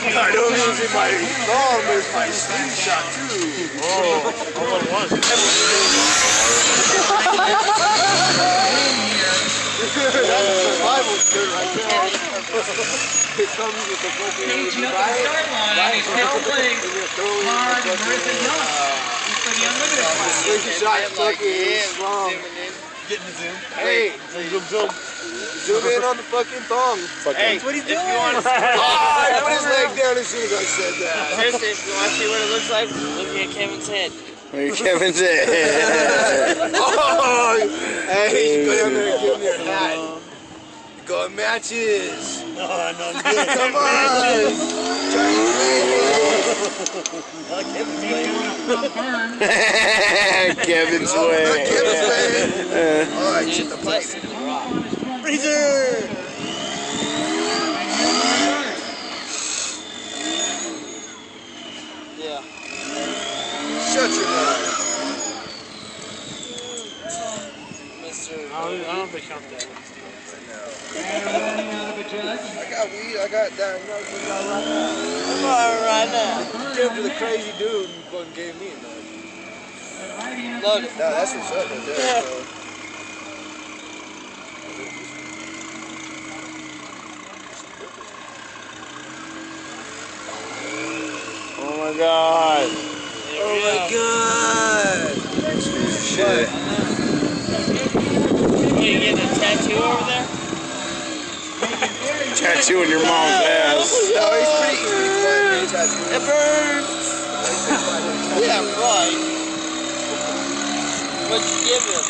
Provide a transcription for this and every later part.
I don't mean it's in my thumb, but it's my slingshot too. Oh, all at once. That's survival good right there. It comes with the fucking Caging up the start line. He's still playing hard versus young. He's for the unlimited class. Slingshot fucking strong. Getting the zoom. Hey, zoom in on the fucking thumb. Hey, that's what he's doing. If you want to I put his leg down as soon as I said that. seriously, if you want to see what it looks like, look at Kevin's head. Look at Kevin's head. Oh, hey, you go down there and give me your hat. Go on matches. No, no, Come on. Kevin's way. Kevin's way. All right, shit the pipe. Freezer! Yeah. Shut your mouth. Mr. I don't know if they count that. I got weed, I got that. Come on right now. Give it to the crazy dude who fucking gave me a knife. Load it. No, that's what's up right there. Bro. Oh my god. Oh my god. Shit. You getting a tattoo over there? Tattoo in your mom's ass. No, he's pretty fun. Tattoo. It burns. Yeah, right. What'd you give him?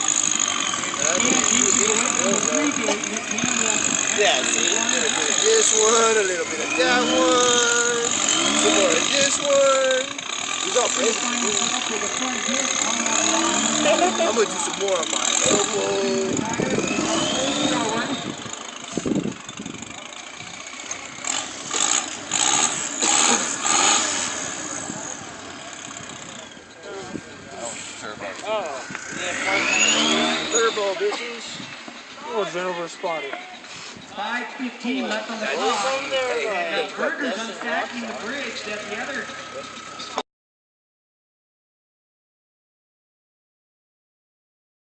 Yeah, see? A little bit of this one, a little bit of that one, some more of this one. These all basically I'm gonna do some more on my elbow. Turbo bitches. Oh, it's been over spotted. 5:15 left on the clock. And Burgers unstacking the bridge. That's the other